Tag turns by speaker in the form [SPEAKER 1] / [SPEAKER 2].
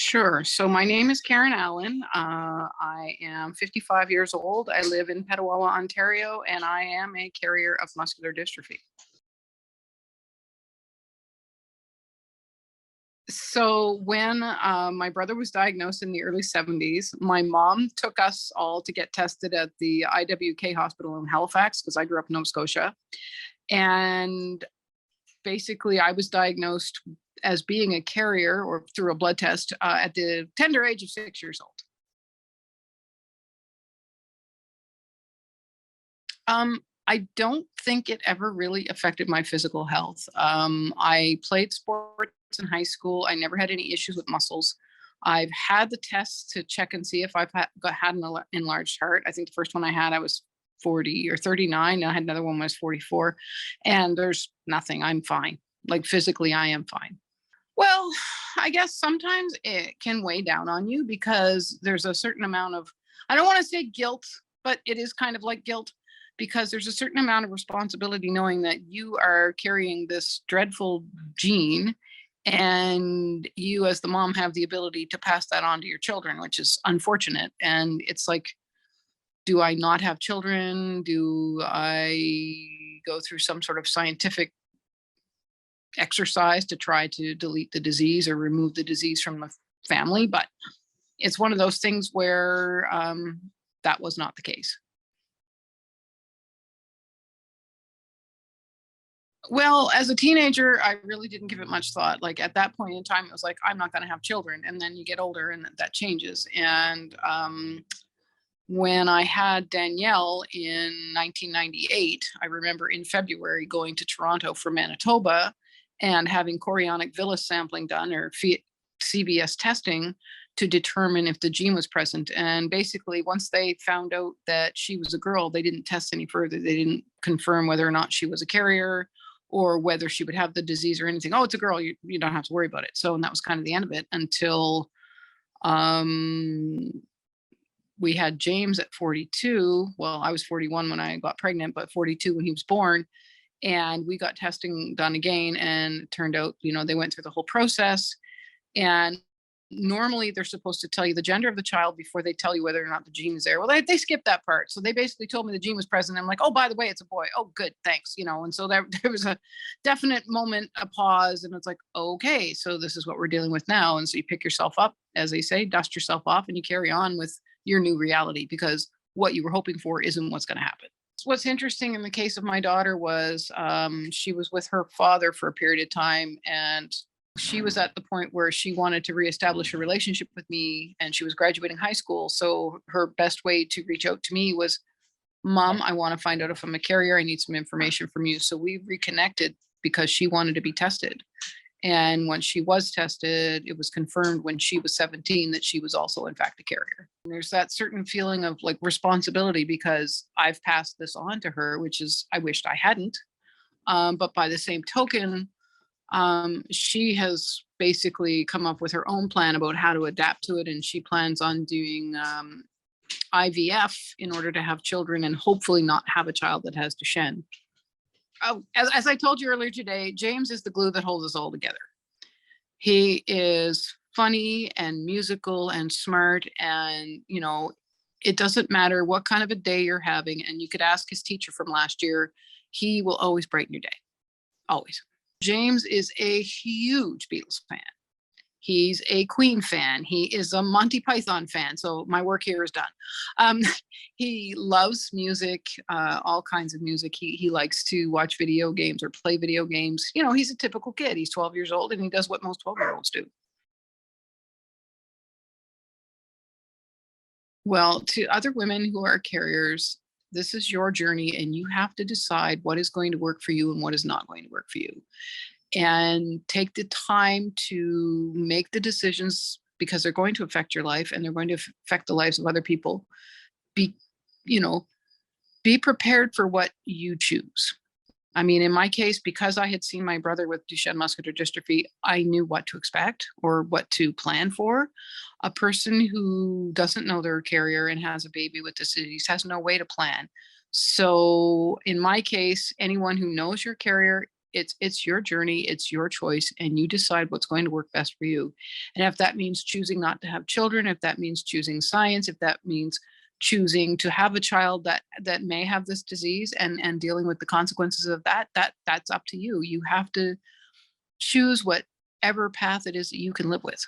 [SPEAKER 1] Sure. So my name is Karen Allen. I am 55 years old. I live in Petawawa, Ontario, and I am a carrier of muscular dystrophy. So when my brother was diagnosed in the early 70s, my mom took us all to get tested at the IWK hospital in Halifax because I grew up in Nova Scotia. And basically, I was diagnosed as being a carrier or through a blood test at the tender age of 6 years old. I don't think it ever really affected my physical health. I played sports in high school. I never had any issues with muscles. I've had the tests to check and see if I've had an enlarged heart. I think the first one I had, I was 40 or 39. I had another one when I was 44. And there's nothing. I'm fine. Like physically, I am fine. Well, I guess sometimes it can weigh down on you because there's a certain amount of, I don't want to say guilt, but it is kind of like guilt because there's a certain amount of responsibility knowing that you are carrying this dreadful gene and you as the mom have the ability to pass that on to your children, which is unfortunate. And it's like, do I not have children? Do I go through some sort of scientific exercise to try to delete the disease or remove the disease from the family? But it's one of those things where that was not the case. Well, as a teenager, I really didn't give it much thought. Like at that point in time, it was like, I'm not going to have children. And then you get older and that changes. And when I had Danielle in 1998, I remember in February going to Toronto for Manitoba and having chorionic villus sampling done or CVS testing to determine if the gene was present. And basically, once they found out that she was a girl, they didn't test any further. They didn't confirm whether or not she was a carrier or whether she would have the disease or anything. Oh, it's a girl. You don't have to worry about it. So, and that was kind of the end of it until we had James at 42. Well, I was 41 when I got pregnant, but 42 when he was born. And we got testing done again. And it turned out, they went through the whole process. And normally they're supposed to tell you the gender of the child before they tell you whether or not the gene is there. Well, they skipped that part. So they basically told me the gene was present. I'm like, oh, by the way, it's a boy. Oh, good, thanks. And so there was a definite moment, a pause, and it's like, okay, so this is what we're dealing with now. And so you pick yourself up, as they say, dust yourself off, and you carry on with your new reality because what you were hoping for isn't what's going to happen. What's interesting in the case of my daughter was she was with her father for a period of time, and she was at the point where she wanted to reestablish a relationship with me, and she was graduating high school. So her best way to reach out to me was, Mom, I want to find out if I'm a carrier. I need some information from you. So we reconnected because she wanted to be tested. And when she was tested, it was confirmed when she was 17 that she was also, in fact, a carrier. And there's that certain feeling of like responsibility because I've passed this on to her, which is, I wished I hadn't. But by the same token, she has basically come up with her own plan about how to adapt to it. And she plans on doing IVF in order to have children and hopefully not have a child that has Duchenne. Oh, as I told you earlier today, James is the glue that holds us all together. He is funny and musical and smart. And, it doesn't matter what kind of a day you're having. And you could ask his teacher from last year, he will always brighten your day. Always. James is a huge Beatles fan. He's a Queen fan. He is a Monty Python fan. So my work here is done. He loves music, all kinds of music. He likes to watch video games or play video games. He's a typical kid. He's 12 years old and he does what most 12-year-olds do. Well, to other women who are carriers, this is your journey and you have to decide what is going to work for you and what is not going to work for you. And take the time to make the decisions because they're going to affect your life and they're going to affect the lives of other people. Be prepared for what you choose. I mean, in my case, because I had seen my brother with Duchenne muscular dystrophy, I knew what to expect or what to plan for. A person who doesn't know they're a carrier and has a baby with this disease has no way to plan. So in my case, anyone who knows you're a carrier, It's your journey, it's your choice, and you decide what's going to work best for you. And if that means choosing not to have children, if that means choosing science, if that means choosing to have a child that may have this disease and dealing with the consequences of that's up to you. You have to choose whatever path it is that you can live with.